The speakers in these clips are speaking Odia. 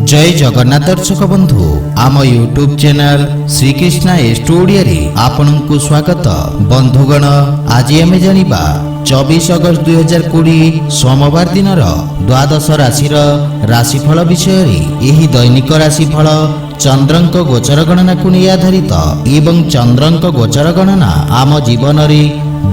जय जगन्नाथ दर्शक बंधु आम यूट्यूब चैनल श्रीकृष्णा स्टूडियो रे आपनकु स्वागत। बंधुगण आज आम जानिबा 24 अगस्त 2020 सोमवार दिन द्वादश राशि राशिफल विषय रे। एही दैनिक राशिफल चंद्रंक गोचर गणना को नहीं आधारित एवं चंद्रंक गोचर गणना आम जीवन रे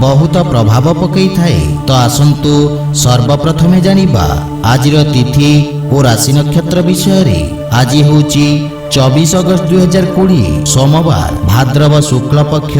बहुत प्रभाव पकई थाए। तो आसंतु सर्वप्रथमे जानिबा आजिर तिथि और राशि नक्षत्र विषय रे। आज होची 24 अगस्त 2020 सोमवार भाद्रव शुक्ल पक्ष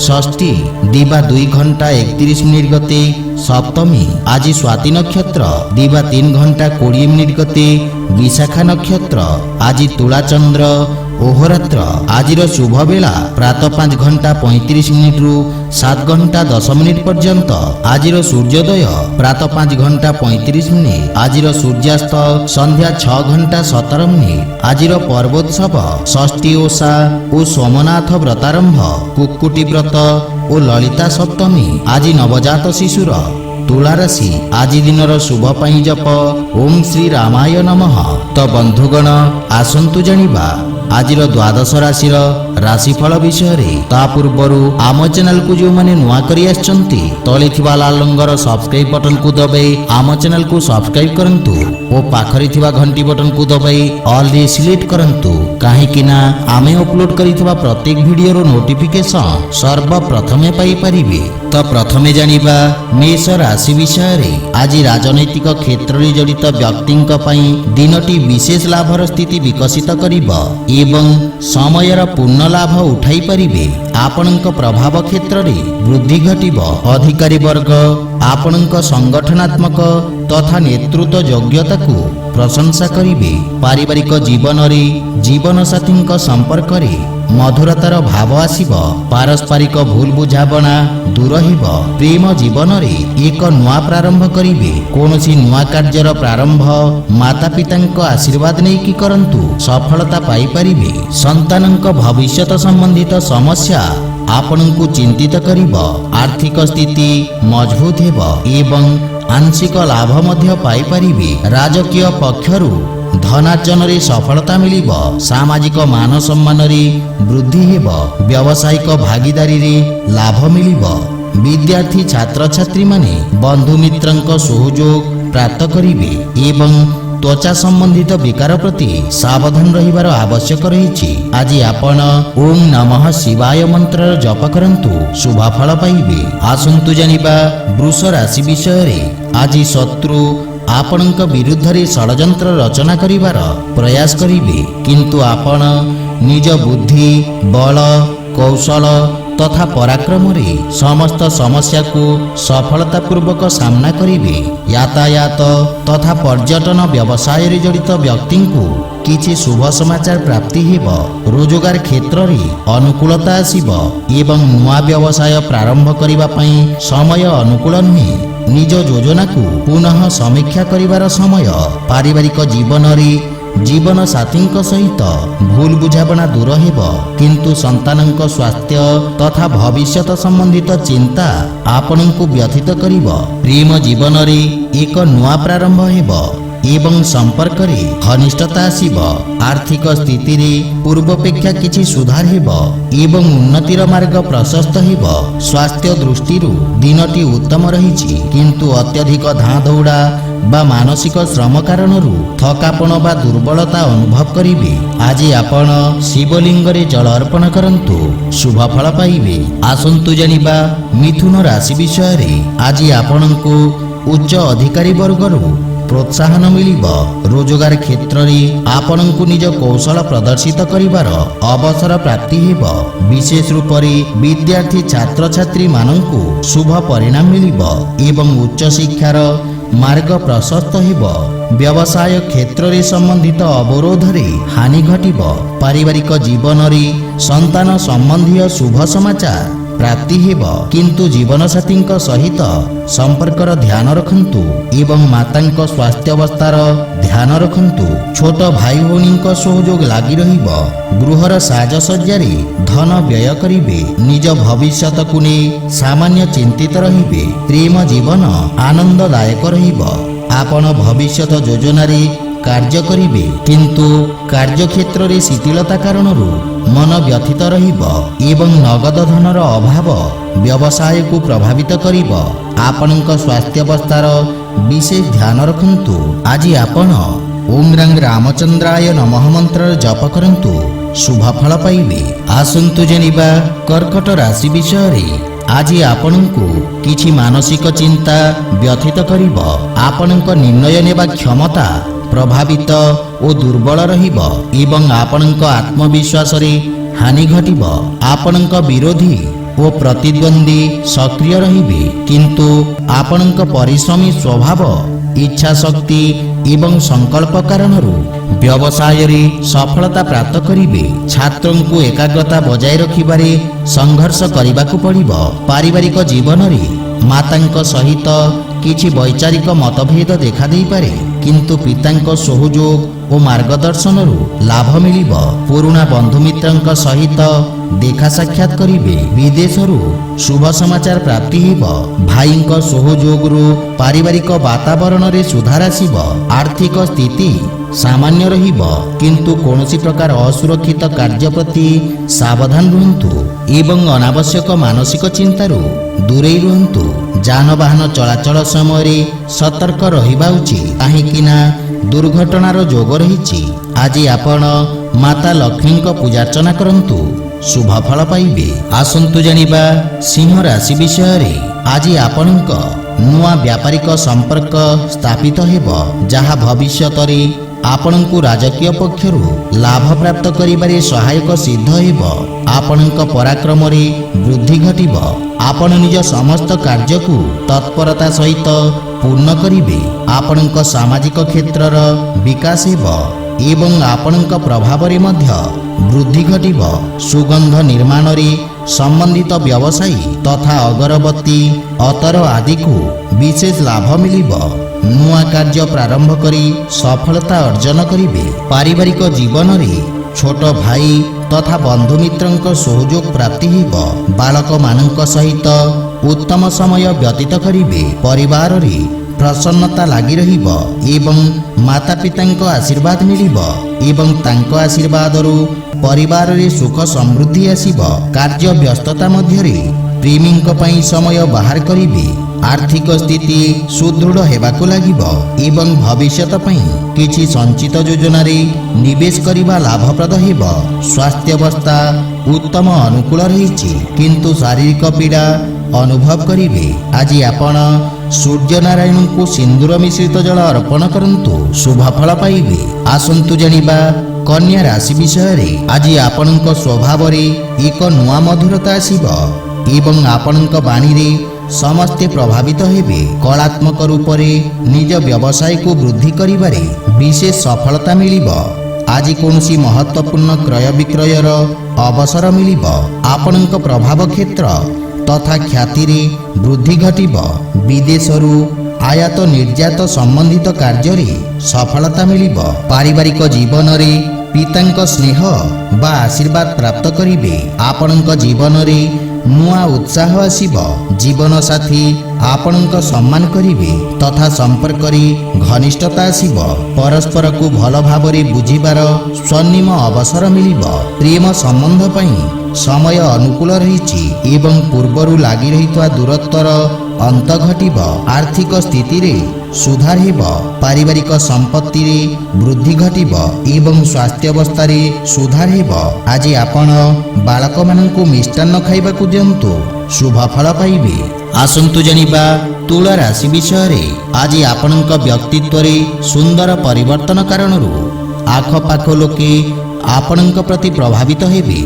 षष्ठी दिवा 2 घंटा 31 मिनिट गते सप्तमी। आज स्वाति नक्षत्र दिवा 3 घंटा 20 मिनिट गते विशाखा नक्षत्र। आज तुला चंद्र ओहरात्र। आजिर शुभ बेला प्रातः 5 घंटा 35 मिनिट रु 7 घंटा 10 मिनिट पर्यंत। आजिर सूर्योदय प्रातः 5 घंटा 35 मिनिट। आजिर सूर्यास्त संध्या 6 घंटा 17 मिनिट। आजिर पर्वोत्सव षष्ठी ओषा और सोमनाथ व्रतारंभ कुक्कुटी व्रत और ललिता सप्तमी। आज नवजात शिशुर तुला राशि। आज दिनर शुभ पाई जप ओम श्री रामाय नमः। तो बंधुगण आसंतु जानिबा आजिर द्वादश राशि राशिफल विषय रे। ता पूर्वरु आम चैनल को जो माने नुआ करी आछंती तले थिबा लाल रंगर सब्सक्राइब बटन को दबाई आम चैनल को सब्सक्राइब करंतु ओ पाखरी थिबा घंटी बटन को दबाई ऑल रे सिलेक्ट करंतु। काहे कि ना आमे अपलोड करिथिबा प्रत्येक वीडियो रो नोटिफिकेशन सर्वप्रथमे पाई परिबे। तो प्रथमे जानिबा मेष राशि विषय रे। आज राजनैतिक क्षेत्र रे जड़ित व्यक्तिंक पई दिनटी विशेष लाभर स्थिति विकसित करिबो एवं समयर पूर्ण लाभ उठाई परिबे। आपनक प्रभाव क्षेत्र रे वृद्धि घटिबो। अधिकारी वर्ग आपनक संगठनात्मक तथा नेतृत्व योग्यता को प्रशंसा करिबे। पारिवारिक जीवन रे जीवन साथी संपर्क रे मधुरतार भाव आसीबो। पारस्परिक भूल बुझाबना दूर हेबो। प्रेम जीवन रे एक नुआ प्रारंभ करिबे। कोनोसी नुआ कार्यर प्रारंभ माता पितांक आशीर्वाद नै कि करंतु सफलता पाई परिबे। संतानंक भविष्यत संबंधित समस्या आपनकु चिंतित करिबो। आर्थिक स्थिति मजबूत हेबो एवं आंशिक लाभ मध्य पाई परिबे। राजकीय पक्षरु धनार्जन रे सफलता मिलिबो। सामाजिक मान सम्मान रे वृद्धि हेबो। व्यावसायिक भागीदारी रे लाभ मिलिबो। विद्यार्थी छात्र छात्री माने बंधु मित्रंक सहयोग प्राप्त करिबे एवं त्वचा संबंधित विकार प्रति सावधान रहिबार आवश्यक रहिछि। आज आपण ओम नमः शिवाय मंत्र जप करंतु शुभ फल पाइबे। आसंतु जानिबा वृष राशि विषय रे। आज शत्रु आपणक विरुद्ध रे षडयंत्र रचना करिवार प्रयास करिबे किंतु आपण निज बुद्धि बल कौशल तथा पराक्रम रे समस्त समस्या को सफलता पूर्वक सामना करिबे। यातायात तथा पर्यटन व्यवसाय रे जड़ित व्यक्ति को किछि शुभ समाचार प्राप्ति हेबो। रोजगार क्षेत्र रे अनुकूलता आसीबो एवं नुआ व्यवसाय प्रारंभ करिबा पई समय अनुकूल नुहे। निज योजना को पुनः समीक्षा करिवार समय। पारिवारिक जीवन रे जीवन साथी सहित भूल बुझाबना दूर हेबो किंतु संतानक स्वास्थ्य तथा भविष्यत संबंधित चिंता आपनकु व्यथित करिबो। प्रेम जीवन रे एक नुआ प्रारंभ हेबो एवं संपर्क रे घनिष्ठता आसीबो। आर्थिक स्थिति रे पूर्वापेक्षा किछि सुधार हेबो एवं उन्नतिर मार्ग प्रशस्त हेबो। स्वास्थ्य दृष्टिरु दिनटी उत्तम रहिछि किंतु अत्यधिक धां दौड़ा बा मानसिक श्रम कारणरू थकापन बा दुर्बलता अनुभव करिबे। आज आपण शिवलिंग रे जल अर्पण करंतु शुभ फल पाइबे। आसंतु जानिबा मिथुन राशि विषय रे। आज आपणको उच्च अधिकारी वर्गरू प्रोत्साहन मिलिबो। रोजगार क्षेत्र रे आपनकु निज कौशल प्रदर्शित करिवार अवसर प्राप्ति हेबो। विशेष रूप रे विद्यार्थी छात्र छात्री माननकु शुभ परिणाम मिलिबो एवं उच्च शिक्षार मार्ग प्रशस्त हेबो। व्यवसाय क्षेत्र रे संबंधित अवरोध रे हानि घटिबो। पारिवारिक जीवन रे संतान संबंधी शुभ समाचार प्राप्ति हेबो किंतु जीवन साथी सहित संपर्कर ध्यान रखंतु एवं मातांक स्वास्थ्य अवस्थार ध्यान रखंतु। छोट भाई भौणी सहयोग लागी रहिबो। गृहर साजसज्जा रे धन व्यय करिबे। निज भविष्यत को ने सामान्य चिंतित रहिबे। प्रेम जीवन आनंददायक रहिबो। आपण भविष्यत योजना रे କାର୍ଯ୍ୟ କରିବେ, କିନ୍ତୁ କାର୍ଯ୍ୟକ୍ଷେତ୍ରରେ ଶିଥିଳତା କାରଣରୁ ମନ ବ୍ୟଥିତ ରହିବ ଏବଂ ନଗଦ ଧନର ଅଭାବ ବ୍ୟବସାୟକୁ ପ୍ରଭାବିତ କରିବ। ଆପଣଙ୍କ ସ୍ୱାସ୍ଥ୍ୟାବସ୍ଥାର ବିଶେଷ ଧ୍ୟାନ ରଖନ୍ତୁ। ଆଜି ଆପଣ ଓಂ ରଂ ରାମଚନ୍ଦ୍ରାୟ ନମଃ ମନ୍ତ୍ରର ଜପ କରନ୍ତୁ, ଶୁଭ ଫଳ ପାଇବେ। ଆସନ୍ତୁ ଜାଣିବା କର୍କଟ ରାଶି ବିଷୟରେ। ଆଜି ଆପଣଙ୍କୁ କିଛି ମାନସିକ ଚିନ୍ତା ବ୍ୟଥିତ କରିବ। ଆପଣଙ୍କ ନିର୍ଣ୍ଣୟ ନେବା କ୍ଷମତା ପ୍ରଭାବିତ ଓ ଦୁର୍ବଳ ରହିବ ଏବଂ ଆପଣଙ୍କ ଆତ୍ମବିଶ୍ୱାସରେ ହାନି ଘଟିବ। ଆପଣଙ୍କ ବିରୋଧୀ ଓ ପ୍ରତିଦ୍ୱନ୍ଦ୍ୱୀ ସକ୍ରିୟ ରହିବେ, କିନ୍ତୁ ଆପଣଙ୍କ ପରିଶ୍ରମୀ ସ୍ୱଭାବ, ଇଚ୍ଛା ଶକ୍ତି ଏବଂ ସଂକଳ୍ପ କାରଣରୁ ବ୍ୟବସାୟରେ ସଫଳତା ପ୍ରାପ୍ତ କରିବେ। ଛାତ୍ରଙ୍କୁ ଏକାଗ୍ରତା ବଜାୟ ରଖିବାରେ ସଂଘର୍ଷ କରିବାକୁ ପଡ଼ିବ। ପାରିବାରିକ ଜୀବନରେ ମାତାଙ୍କ ସହିତ କିଛି ବୈଚାରିକ ମତଭେଦ ଦେଖାଦେଇପାରେ, କିନ୍ତୁ ପିତାଙ୍କ ସହଯୋଗ ଓ ମାର୍ଗଦର୍ଶନରୁ ଲାଭ ମିଳିବ। ପୁରୁଣା ବନ୍ଧୁମିତ୍ରଙ୍କ ସହିତ ଦେଖା ସାକ୍ଷାତ କରିବେ। ବିଦେଶରୁ ଶୁଭ ସମାଚାର ପ୍ରାପ୍ତି ହେବ। ଭାଇଙ୍କ ସହଯୋଗରୁ ପାରିବାରିକ ବାତାବରଣରେ ସୁଧାର ଆସିବ। ଆର୍ଥିକ ସ୍ଥିତି ସାମାନ୍ୟ ରହିବ, କିନ୍ତୁ କୌଣସି ପ୍ରକାର ଅସୁରକ୍ଷିତ କାର୍ଯ୍ୟ ପ୍ରତି ସାବଧାନ ରୁହନ୍ତୁ ଏବଂ ଅନାବଶ୍ୟକ ମାନସିକ ଚିନ୍ତାରୁ ଦୂରେଇ ରୁହନ୍ତୁ। ଯାନବାହନ ଚଳାଚଳ ସମୟରେ ସତର୍କ ରହିବା ଉଚିତ, କାହିଁକିନା ଦୁର୍ଘଟଣାର ଯୋଗ ରହିଛି। ଆଜି ଆପଣ ମାତା ଲକ୍ଷ୍ମୀଙ୍କ ପୂଜାର୍ଚ୍ଚନା କରନ୍ତୁ, ଶୁଭ ଫଳ ପାଇବେ। ଆସନ୍ତୁ ଜାଣିବା ସିଂହ ରାଶି ବିଷୟରେ। ଆଜି ଆପଣଙ୍କ ନୂଆ ବ୍ୟାପାରିକ ସମ୍ପର୍କ ସ୍ଥାପିତ ହେବ, ଯାହା ଭବିଷ୍ୟତରେ ଆପଣଙ୍କୁ ରାଜକୀୟ ପକ୍ଷରୁ ଲାଭ ପ୍ରାପ୍ତ କରିବାରେ ସହାୟକ ସିଦ୍ଧ ହେବ। ଆପଣଙ୍କ ପରାକ୍ରମରେ ବୃଦ୍ଧି ଘଟିବ। ଆପଣ ନିଜ ସମସ୍ତ କାର୍ଯ୍ୟକୁ ତତ୍ପରତା ସହିତ ପୂର୍ଣ୍ଣ କରିବେ। ଆପଣଙ୍କ ସାମାଜିକ କ୍ଷେତ୍ରର ବିକାଶ ହେବ ଏବଂ ଆପଣଙ୍କ ପ୍ରଭାବରେ ମଧ୍ୟ ବୃଦ୍ଧି ଘଟିବ। ସୁଗନ୍ଧ ନିର୍ମାଣରେ ସମ୍ବନ୍ଧିତ ବ୍ୟବସାୟୀ ତଥା ଅଗରବତୀ, ଅତର ଆଦିକୁ ବିଶେଷ ଲାଭ ମିଳିବ। ନୂଆ କାର୍ଯ୍ୟ ପ୍ରାରମ୍ଭ କରି ସଫଳତା ଅର୍ଜନ କରିବେ। ପାରିବାରିକ ଜୀବନରେ ଛୋଟ ଭାଇ ତଥା ବନ୍ଧୁମିତ୍ରଙ୍କ ସହଯୋଗ ପ୍ରାପ୍ତି ହେବ। ବାଳକମାନଙ୍କ ସହିତ ଉତ୍ତମ ସମୟ ବ୍ୟତୀତ କରିବେ। ପରିବାରରେ ପ୍ରସନ୍ନତା ଲାଗି ରହିବ ଏବଂ ମାତା ପିତାଙ୍କ ଆଶୀର୍ବାଦ ମିଳିବ ଏବଂ ତାଙ୍କ ଆଶୀର୍ବାଦରୁ ପରିବାରରେ ସୁଖ ସମୃଦ୍ଧି ଆସିବ। କାର୍ଯ୍ୟ ବ୍ୟସ୍ତତା ମଧ୍ୟରେ ପ୍ରେମୀଙ୍କ ପାଇଁ ସମୟ ବାହାର କରିବେ। ଆର୍ଥିକ ସ୍ଥିତି ସୁଦୃଢ଼ ହେବାକୁ ଲାଗିବ ଏବଂ ଭବିଷ୍ୟତ ପାଇଁ କିଛି ସଞ୍ଚିତ ଯୋଜନାରେ ନିବେଶ କରିବା ଲାଭପ୍ରଦ ହେବ। ସ୍ୱାସ୍ଥ୍ୟାବସ୍ଥା ଉତ୍ତମ ଅନୁକୂଳ ରହିଛି, କିନ୍ତୁ ଶାରୀରିକ ପୀଡ଼ା ଅନୁଭବ କରିବେ। ଆଜି ଆପଣ ସୂର୍ଯ୍ୟନାରାୟଣଙ୍କୁ ସିନ୍ଦୁର ମିଶ୍ରିତ ଜଳ ଅର୍ପଣ କରନ୍ତୁ, ଶୁଭ ଫଳ ପାଇବେ। ଆସନ୍ତୁ ଜାଣିବା କନ୍ୟା ରାଶି ବିଷୟରେ। ଆଜି ଆପଣଙ୍କ ସ୍ୱଭାବରେ ଏକ ନୂଆ ମଧୁରତା ଆସିବ ଏବଂ ଆପଣଙ୍କ ବାଣୀରେ ସମସ୍ତେ ପ୍ରଭାବିତ ହେବେ। କଳାତ୍ମକ ରୂପରେ ନିଜ ବ୍ୟବସାୟକୁ ବୃଦ୍ଧି କରିବାରେ ବିଶେଷ ସଫଳତା ମିଳିବ। ଆଜି କୌଣସି ମହତ୍ୱପୂର୍ଣ୍ଣ କ୍ରୟ ବିକ୍ରୟର ଅବସର ମିଳିବ। ଆପଣଙ୍କ ପ୍ରଭାବ କ୍ଷେତ୍ର ତଥା ଖ୍ୟାତିରେ ବୃଦ୍ଧି ଘଟିବ। ବିଦେଶରୁ ଆୟାତ ନିର୍ଯାତ ସମ୍ବନ୍ଧିତ କାର୍ଯ୍ୟରେ ସଫଳତା ମିଳିବ। ପାରିବାରିକ ଜୀବନରେ ପିତାଙ୍କ ସ୍ନେହ ବା ଆଶୀର୍ବାଦ ପ୍ରାପ୍ତ କରିବେ। ଆପଣଙ୍କ ଜୀବନରେ ନୂଆ ଉତ୍ସାହ ଆସିବ। ଜୀବନସାଥୀ ଆପଣଙ୍କ ସମ୍ମାନ କରିବେ ତଥା ସମ୍ପର୍କରେ ଘନିଷ୍ଠତା ଆସିବ। ପରସ୍ପରକୁ ଭଲ ଭାବରେ ବୁଝିବାର ସ୍ୱର୍ଣ୍ଣିମ ଅବସର ମିଳିବ। ପ୍ରେମ ସମ୍ବନ୍ଧ ପାଇଁ ସମୟ ଅନୁକୂଳ ରହିଛି ଏବଂ ପୂର୍ବରୁ ଲାଗି ରହିଥିବା ଦୂରତ୍ୱର ଅନ୍ତ ଘଟିବ। ଆର୍ଥିକ ସ୍ଥିତିରେ ସୁଧାର ହେବ। ପାରିବାରିକ ସମ୍ପତ୍ତିରେ ବୃଦ୍ଧି ଘଟିବ ଏବଂ ସ୍ୱାସ୍ଥ୍ୟାବସ୍ଥାରେ ସୁଧାର ହେବ। ଆଜି ଆପଣ ବାଳକମାନଙ୍କୁ ମିଷ୍ଟାନ୍ନ ଖାଇବାକୁ ଦିଅନ୍ତୁ, ଶୁଭ ଫଳ ପାଇବେ। ଆସନ୍ତୁ ଜାଣିବା ତୁଳା ରାଶି ବିଷୟରେ। ଆଜି ଆପଣଙ୍କ ବ୍ୟକ୍ତିତ୍ୱରେ ସୁନ୍ଦର ପରିବର୍ତ୍ତନ କାରଣରୁ ଆଖପାଖ ଲୋକେ ଆପଣଙ୍କ ପ୍ରତି ପ୍ରଭାବିତ ହେବେ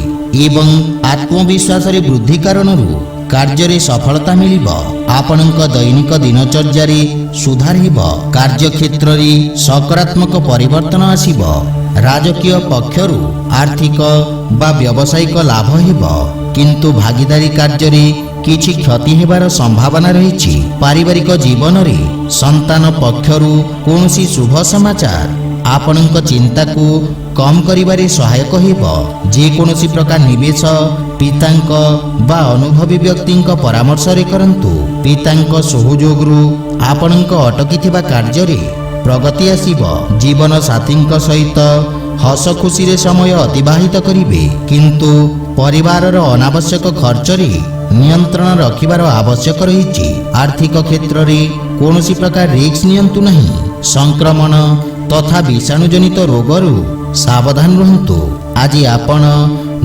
ଏବଂ ଆତ୍ମବିଶ୍ୱାସରେ ବୃଦ୍ଧି କାରଣରୁ କାର୍ଯ୍ୟରେ ସଫଳତା ମିଳିବ। ଆପଣଙ୍କ ଦୈନିକ ଦିନଚର୍ଯ୍ୟାରେ ସୁଧାର ହେବ। କାର୍ଯ୍ୟକ୍ଷେତ୍ରରେ ସକାରାତ୍ମକ ପରିବର୍ତ୍ତନ ଆସିବ। ରାଜକୀୟ ପକ୍ଷରୁ ଆର୍ଥିକ ବା ବ୍ୟବସାୟିକ ଲାଭ ହେବ, କିନ୍ତୁ ଭାଗିଦାରୀ କାର୍ଯ୍ୟରେ କିଛି କ୍ଷତି ହେବାର ସମ୍ଭାବନା ରହିଛି। ପାରିବାରିକ ଜୀବନରେ ସନ୍ତାନ ପକ୍ଷରୁ କୌଣସି ଶୁଭ ସମାଚାର ଆପଣଙ୍କ ଚିନ୍ତାକୁ କମ୍ କରିବାରେ ସହାୟକ ହେବ। ଯେକୌଣସି ପ୍ରକାର ନିବେଶ ପିତାଙ୍କ ବା ଅନୁଭବୀ ବ୍ୟକ୍ତିଙ୍କ ପରାମର୍ଶରେ କରନ୍ତୁ। ପିତାଙ୍କ ସହଯୋଗରୁ ଆପଣଙ୍କ ଅଟକିଥିବା କାର୍ଯ୍ୟରେ ପ୍ରଗତି ଆସିବ। ଜୀବନ ସାଥୀଙ୍କ ସହିତ ହସ ଖୁସିରେ ସମୟ ଅତିବାହିତ କରିବେ, କିନ୍ତୁ ପରିବାରର ଅନାବଶ୍ୟକ ଖର୍ଚ୍ଚରେ ନିୟନ୍ତ୍ରଣ ରଖିବାର ଆବଶ୍ୟକ ରହିଛି। ଆର୍ଥିକ କ୍ଷେତ୍ରରେ କୌଣସି ପ୍ରକାର ରିସ୍କ ନିଅନ୍ତୁ ନାହିଁ। ସଂକ୍ରମଣ ତଥା ବିଷାଣୁଜନିତ ରୋଗରୁ ସାବଧାନ ରୁହନ୍ତୁ। ଆଜି ଆପଣ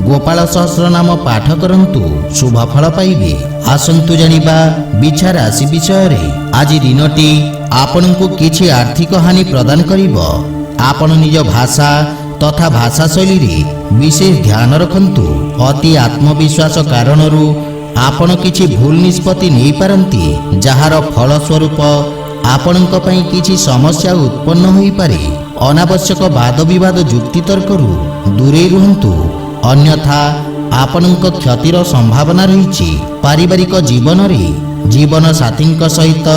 ଗୋପାଳ ସହସ୍ର ନାମ ପାଠ କରନ୍ତୁ, ଶୁଭ ଫଳ ପାଇବେ। ଆସନ୍ତୁ ଜାଣିବା ବିଛା ରାଶି ବିଷୟରେ। ଆଜି ଦିନଟି ଆପଣଙ୍କୁ କିଛି ଆର୍ଥିକ ହାନି ପ୍ରଦାନ କରିବ। ଆପଣ ନିଜ ଭାଷା ତଥା ଭାଷା ଶୈଳୀରେ ବିଶେଷ ଧ୍ୟାନ ରଖନ୍ତୁ। ଅତି ଆତ୍ମବିଶ୍ୱାସ କାରଣରୁ ଆପଣ କିଛି ଭୁଲ ନିଷ୍ପତ୍ତି ନେଇପାରନ୍ତି, ଯାହାର ଫଳସ୍ୱରୂପ ଆପଣଙ୍କ ପାଇଁ କିଛି ସମସ୍ୟା ଉତ୍ପନ୍ନ ହୋଇପାରେ। ଅନାବଶ୍ୟକ ବାଦବିବାଦ ଯୁକ୍ତିତର୍କରୁ ଦୂରେଇ ରୁହନ୍ତୁ, ଅନ୍ୟଥା ଆପଣଙ୍କ କ୍ଷତିର ସମ୍ଭାବନା ରହିଛି। ପାରିବାରିକ ଜୀବନରେ ଜୀବନ ସାଥୀଙ୍କ ସହିତ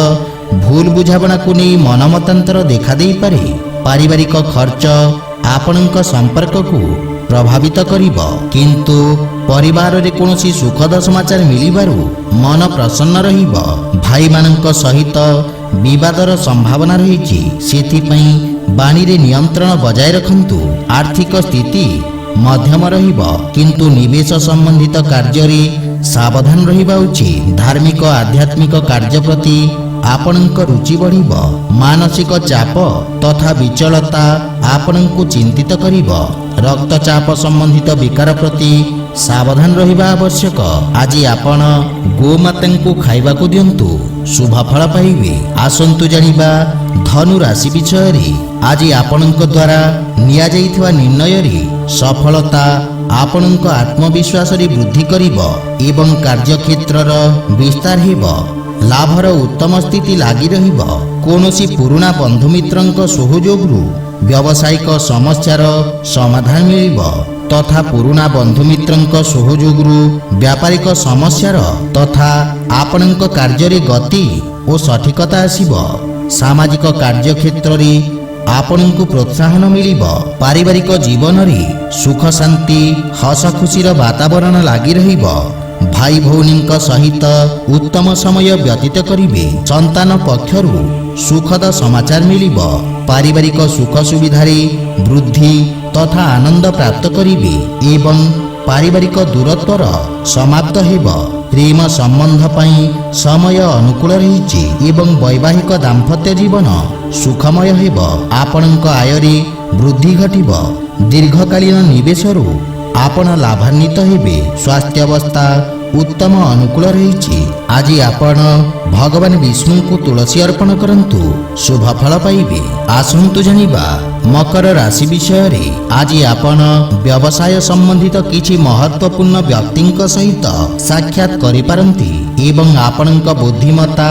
ଭୁଲ ବୁଝାମଣାକୁ ନେଇ ମନମତାନ୍ତର ଦେଖାଦେଇପାରେ। ପାରିବାରିକ ଖର୍ଚ୍ଚ ଆପଣଙ୍କ ସମ୍ପର୍କକୁ ପ୍ରଭାବିତ କରିବ, କିନ୍ତୁ ପରିବାରରେ କୌଣସି ସୁଖଦ ସମାଚାର ମିଳିବାରୁ ମନ ପ୍ରସନ୍ନ ରହିବ। ଭାଇମାନଙ୍କ ସହିତ ବିବାଦର ସମ୍ଭାବନା ରହିଛି, ସେଥିପାଇଁ ବାଣୀରେ ନିୟନ୍ତ୍ରଣ ବଜାୟ ରଖନ୍ତୁ। ଆର୍ଥିକ ସ୍ଥିତି ମଧ୍ୟମ ରହିବ, କିନ୍ତୁ ନିବେଶ ସମ୍ବନ୍ଧିତ କାର୍ଯ୍ୟରେ ସାବଧାନ ରହିବା ଉଚିତ। ଧାର୍ମିକ ଆଧ୍ୟାତ୍ମିକ କାର୍ଯ୍ୟ ପ୍ରତି ଆପଣଙ୍କ ରୁଚି ବଢ଼ିବ। ମାନସିକ ଚାପ ତଥା ବିଚଳତା ଆପଣଙ୍କୁ ଚିନ୍ତିତ କରିବ। ରକ୍ତଚାପ ସମ୍ବନ୍ଧିତ ବିକାର ପ୍ରତି ସାବଧାନ ରହିବା ଆବଶ୍ୟକ। ଆଜି ଆପଣ ଗୋମାତାଙ୍କୁ ଖାଇବାକୁ ଦିଅନ୍ତୁ, ଶୁଭ ଫଳ ପାଇବେ। ଆସନ୍ତୁ ଜାଣିବା ଧନୁ ରାଶି ବିଷୟରେ। ଆଜି ଆପଣଙ୍କ ଦ୍ୱାରା ନିଆଯାଇଥିବା ନିର୍ଣ୍ଣୟରେ ସଫଳତା ଆପଣଙ୍କ ଆତ୍ମବିଶ୍ୱାସରେ ବୃଦ୍ଧି କରିବ ଏବଂ କାର୍ଯ୍ୟକ୍ଷେତ୍ରର ବିସ୍ତାର ହେବ। ଲାଭର ଉତ୍ତମ ସ୍ଥିତି ଲାଗି ରହିବ। କୌଣସି ପୁରୁଣା ବନ୍ଧୁମିତ୍ରଙ୍କ ସହଯୋଗରୁ ବ୍ୟବସାୟିକ ସମସ୍ୟାର ସମାଧାନ ମିଳିବ ତଥା ପୁରୁଣା ବନ୍ଧୁମିତ୍ରଙ୍କ ସହଯୋଗରୁ ବ୍ୟାପାରିକ ସମସ୍ୟାର ତଥା ଆପଣଙ୍କ କାର୍ଯ୍ୟରେ ଗତି ଓ ସଠିକତା ଆସିବ। ସାମାଜିକ କାର୍ଯ୍ୟକ୍ଷେତ୍ରରେ ଆପଣଙ୍କୁ ପ୍ରୋତ୍ସାହନ ମିଳିବ। ପାରିବାରିକ ଜୀବନରେ ସୁଖ ଶାନ୍ତି ହସ ଖୁସିର ବାତାବରଣ ଲାଗି ରହିବ। ଭାଇ ଭଉଣୀଙ୍କ ସହିତ ଉତ୍ତମ ସମୟ ବ୍ୟତୀତ କରିବେ। ସନ୍ତାନ ପକ୍ଷରୁ ସୁଖଦ ସମାଚାର ମିଳିବ। ପାରିବାରିକ ସୁଖ ସୁବିଧାରେ ବୃଦ୍ଧି ତଥା ଆନନ୍ଦ ପ୍ରାପ୍ତ କରିବେ ଏବଂ ପାରିବାରିକ ଦୂରତ୍ୱର ସମାପ୍ତ ହେବ। ପ୍ରେମ ସମ୍ବନ୍ଧ ପାଇଁ ସମୟ ଅନୁକୂଳ ରହିଛି ଏବଂ ବୈବାହିକ ଦାମ୍ପତ୍ୟ ଜୀବନ ସୁଖମୟ ହେବ। ଆପଣଙ୍କ ଆୟରେ ବୃଦ୍ଧି ଘଟିବ। ଦୀର୍ଘକାଳୀନ ନିବେଶରୁ ଆପଣ ଲାଭାନ୍ୱିତ ହେବେ। ସ୍ୱାସ୍ଥ୍ୟାବସ୍ଥା ଉତ୍ତମ ଅନୁକୂଳ ରହିଛି। ଆଜି ଆପଣ ଭଗବାନ ବିଷ୍ଣୁଙ୍କୁ ତୁଳସୀ ଅର୍ପଣ କରନ୍ତୁ, ଶୁଭ ଫଳ ପାଇବେ। ଆସନ୍ତୁ ଜାଣିବା ମକର ରାଶି ବିଷୟରେ। ଆଜି ଆପଣ ବ୍ୟବସାୟ ସମ୍ବନ୍ଧିତ କିଛି ମହତ୍ୱପୂର୍ଣ୍ଣ ବ୍ୟକ୍ତିଙ୍କ ସହିତ ସାକ୍ଷାତ କରିପାରନ୍ତି ଏବଂ ଆପଣଙ୍କ ବୁଦ୍ଧିମତ୍ତା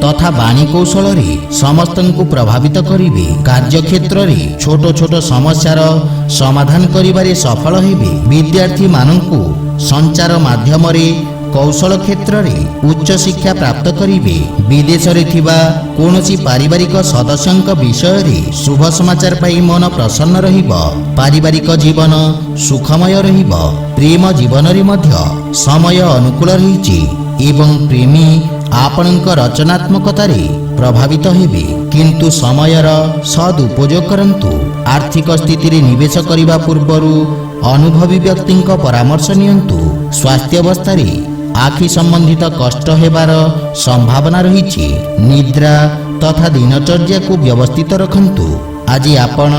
ତଥା ବାଣୀ କୌଶଳରେ ସମସ୍ତଙ୍କୁ ପ୍ରଭାବିତ କରିବେ। କାର୍ଯ୍ୟକ୍ଷେତ୍ରରେ ଛୋଟ ଛୋଟ ସମସ୍ୟାର ସମାଧାନ କରିବାରେ ସଫଳ ହେବେ। ବିଦ୍ୟାର୍ଥୀମାନଙ୍କୁ ସଞ୍ଚାର ମାଧ୍ୟମରେ କୌଶଳ କ୍ଷେତ୍ରରେ ଉଚ୍ଚ ଶିକ୍ଷା ପ୍ରାପ୍ତ କରିବେ। ବିଦେଶରେ ଥିବା କୌଣସି ପାରିବାରିକ ସଦସ୍ୟଙ୍କ ବିଷୟରେ ଶୁଭ ସମାଚାର ପାଇ ମନ ପ୍ରସନ୍ନ ରହିବ। ପାରିବାରିକ ଜୀବନ ସୁଖମୟ ରହିବ। ପ୍ରେମ ଜୀବନରେ ମଧ୍ୟ ସମୟ ଅନୁକୂଳ ରହିଛି ଏବଂ ପ୍ରେମୀ ଆପଣଙ୍କ ରଚନାତ୍ମକତାରେ ପ୍ରଭାବିତ ହେବେ, କିନ୍ତୁ ସମୟର ସଦୁପଯୋଗ କରନ୍ତୁ। ଆର୍ଥିକ ସ୍ଥିତିରେ ନିବେଶ କରିବା ପୂର୍ବରୁ ଅନୁଭବୀ ବ୍ୟକ୍ତିଙ୍କ ପରାମର୍ଶ ନିଅନ୍ତୁ। ସ୍ୱାସ୍ଥ୍ୟାବସ୍ଥାରେ ଆଖି ସମ୍ବନ୍ଧିତ କଷ୍ଟ ହେବାର ସମ୍ଭାବନା ରହିଛି। ନିଦ୍ରା ତଥା ଦିନଚର୍ଯ୍ୟାକୁ ବ୍ୟବସ୍ଥିତ ରଖନ୍ତୁ। ଆଜି ଆପଣ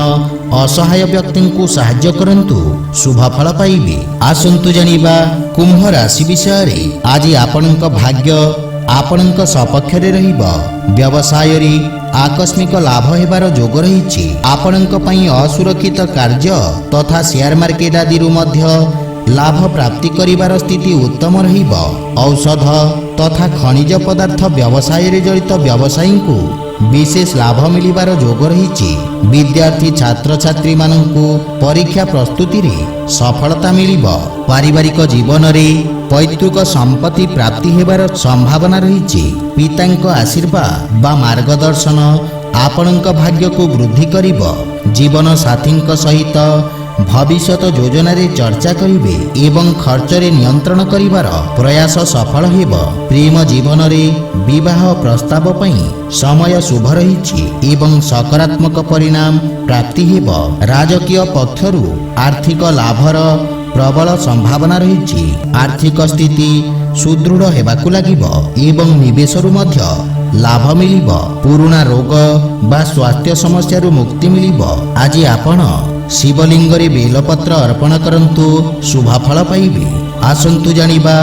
ଅସହାୟ ବ୍ୟକ୍ତିଙ୍କୁ ସାହାଯ୍ୟ କରନ୍ତୁ, ଶୁଭ ଫଳ ପାଇବେ। ଆସନ୍ତୁ ଜାଣିବା କୁମ୍ଭ ରାଶି ବିଷୟରେ। ଆଜି ଆପଣଙ୍କ ଭାଗ୍ୟ ଆପଣଙ୍କ ସପକ୍ଷରେ ରହିବ। ବ୍ୟବସାୟରେ ଆକସ୍ମିକ ଲାଭ ହେବାର ଯୋଗ ରହିଛି। ଆପଣଙ୍କ ପାଇଁ ଅସୁରକ୍ଷିତ କାର୍ଯ୍ୟ ତଥା ସେୟାର ମାର୍କେଟ ଆଦିରୁ ମଧ୍ୟ ଲାଭ ପ୍ରାପ୍ତି କରିବାର ସ୍ଥିତି ଉତ୍ତମ ରହିବ। ଔଷଧ ତଥା ଖଣିଜ ପଦାର୍ଥ ବ୍ୟବସାୟରେ ଜଡ଼ିତ ବ୍ୟବସାୟୀଙ୍କୁ ବିଶେଷ ଲାଭ ମିଳିବାର ଯୋଗ ରହିଛି। ବିଦ୍ୟାର୍ଥୀ ଛାତ୍ରଛାତ୍ରୀମାନଙ୍କୁ ପରୀକ୍ଷା ପ୍ରସ୍ତୁତିରେ ସଫଳତା ମିଳିବ। ପାରିବାରିକ ଜୀବନରେ ପୈତୃକ ସମ୍ପତ୍ତି ପ୍ରାପ୍ତି ହେବାର ସମ୍ଭାବନା ରହିଛି। ପିତାଙ୍କ ଆଶୀର୍ବାଦ ବା ମାର୍ଗଦର୍ଶନ ଆପଣଙ୍କ ଭାଗ୍ୟକୁ ବୃଦ୍ଧି କରିବ। ଜୀବନ ସାଥୀଙ୍କ ସହିତ ଭବିଷ୍ୟତ ଯୋଜନାରେ ଚର୍ଚ୍ଚା କରିବେ ଏବଂ ଖର୍ଚ୍ଚରେ ନିୟନ୍ତ୍ରଣ କରିବାର ପ୍ରୟାସ ସଫଳ ହେବ। ପ୍ରେମ ଜୀବନରେ ବିବାହ ପ୍ରସ୍ତାବ ପାଇଁ ସମୟ ଶୁଭ ରହିଛି ଏବଂ ସକାରାତ୍ମକ ପରିଣାମ ପ୍ରାପ୍ତି ହେବ। ରାଜକୀୟ ପକ୍ଷରୁ ଆର୍ଥିକ ଲାଭର ପ୍ରବଳ ସମ୍ଭାବନା ରହିଛି। ଆର୍ଥିକ ସ୍ଥିତି ସୁଦୃଢ଼ ହେବାକୁ ଲାଗିବ ଏବଂ ନିବେଶରୁ ମଧ୍ୟ ଲାଭ ମିଳିବ। ପୁରୁଣା ରୋଗ ବା ସ୍ୱାସ୍ଥ୍ୟ ସମସ୍ୟାରୁ ମୁକ୍ତି ମିଳିବ। ଆଜି ଆପଣ ଶିବଲିଙ୍ଗରେ ବେଲପତ୍ର ଅର୍ପଣ କରନ୍ତୁ, ଶୁଭ ଫଳ ପାଇବେ। ଆସନ୍ତୁ ଜାଣିବା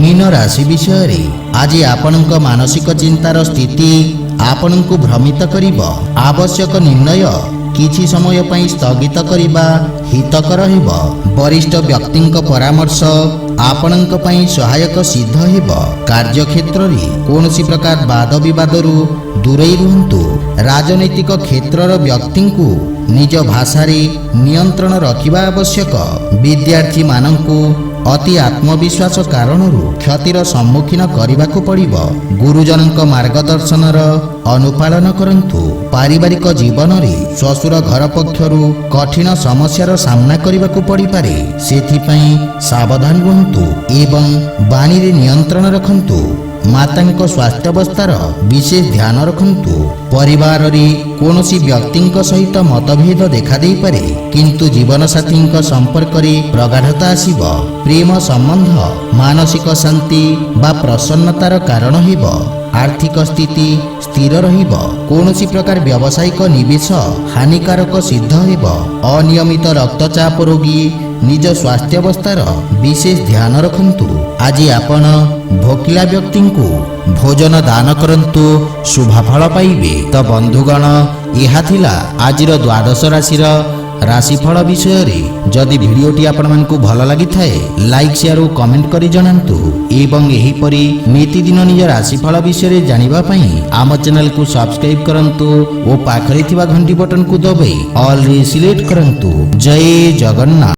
ମୀନ ରାଶି ବିଷୟରେ। ଆଜି ଆପଣଙ୍କ ମାନସିକ ଚିନ୍ତାର ସ୍ଥିତି ଆପଣଙ୍କୁ ଭ୍ରମିତ କରିବ। ଆବଶ୍ୟକ ନିର୍ଣ୍ଣୟ କିଛି ସମୟ ପାଇଁ ସ୍ଥଗିତ କରିବା ହିତକର ହେବ। ବରିଷ୍ଠ ବ୍ୟକ୍ତିଙ୍କ ପରାମର୍ଶ ଆପଣଙ୍କ ପାଇଁ ସହାୟକ ସିଦ୍ଧ ହେବ। କାର୍ଯ୍ୟକ୍ଷେତ୍ରରେ କୌଣସି ପ୍ରକାର ବାଦ ବିବାଦରୁ ଦୂରେଇ ରୁହନ୍ତୁ। ରାଜନୈତିକ କ୍ଷେତ୍ରର ବ୍ୟକ୍ତିଙ୍କୁ ନିଜ ଭାଷାରେ ନିୟନ୍ତ୍ରଣ ରଖିବା ଆବଶ୍ୟକ। ବିଦ୍ୟାର୍ଥୀମାନଙ୍କୁ ଅତି ଆତ୍ମବିଶ୍ୱାସ କାରଣରୁ କ୍ଷତିର ସମ୍ମୁଖୀନ କରିବାକୁ ପଡ଼ିବ। ଗୁରୁଜନଙ୍କ ମାର୍ଗଦର୍ଶନର ଅନୁପାଳନ କରନ୍ତୁ। ପାରିବାରିକ ଜୀବନରେ ଶ୍ୱଶୁର ଘର ପକ୍ଷରୁ କଠିନ ସମସ୍ୟାର ସାମ୍ନା କରିବାକୁ ପଡ଼ିପାରେ, ସେଥିପାଇଁ ସାବଧାନ ରୁହନ୍ତୁ ଏବଂ ବାଣୀରେ ନିୟନ୍ତ୍ରଣ ରଖନ୍ତୁ। ମାତାଙ୍କ ସ୍ୱାସ୍ଥ୍ୟାବସ୍ଥାର ବିଶେଷ ଧ୍ୟାନ ରଖନ୍ତୁ। ପରିବାରରେ କୌଣସି ବ୍ୟକ୍ତିଙ୍କ ସହିତ ମତଭେଦ ଦେଖାଦେଇପାରେ, କିନ୍ତୁ ଜୀବନସାଥୀଙ୍କ ସମ୍ପର୍କରେ ପ୍ରଗାଢ଼ତା ଆସିବ। ପ୍ରେମ ସମ୍ବନ୍ଧ ମାନସିକ ଶାନ୍ତି ବା ପ୍ରସନ୍ନତାର କାରଣ ହେବ। ଆର୍ଥିକ ସ୍ଥିତି ସ୍ଥିର ରହିବ। କୌଣସି ପ୍ରକାର ବ୍ୟବସାୟିକ ନିବେଶ ହାନିକାରକ ସିଦ୍ଧ ହେବ। ଅନିୟମିତ ରକ୍ତଚାପ ରୋଗୀ ନିଜ ସ୍ୱାସ୍ଥ୍ୟାବସ୍ଥାର ବିଶେଷ ଧ୍ୟାନ ରଖନ୍ତୁ। ଆଜି ଆପଣ ଭୋକିଲା ବ୍ୟକ୍ତିଙ୍କୁ ଭୋଜନ ଦାନ କରନ୍ତୁ, ଶୁଭ ଫଳ ପାଇବେ। ତ ବନ୍ଧୁଗଣ, ଏହା ଥିଲା ଆଜିର ଦ୍ୱାଦଶ ରାଶିର ରାଶିଫଳ ବିଷୟରେ। ଯଦି ଭିଡ଼ିଓଟି ଆପଣମାନଙ୍କୁ ଭଲ ଲାଗିଥାଏ, ଲାଇକ୍ ସେୟାର ଓ କମେଣ୍ଟ କରି ଜଣାନ୍ତୁ ଏବଂ ଏହିପରି ନିତିଦିନ ନିଜ ରାଶିଫଳ ବିଷୟରେ ଜାଣିବା ପାଇଁ ଆମ ଚ୍ୟାନେଲକୁ ସବସ୍କ୍ରାଇବ୍ କରନ୍ତୁ ଓ ପାଖରେ ଥିବା ଘଣ୍ଟି ବଟନକୁ ଦବାଇ ଅଲ୍ରେ ସିଲେକ୍ଟ କରନ୍ତୁ। ଜୟ ଜଗନ୍ନାଥ।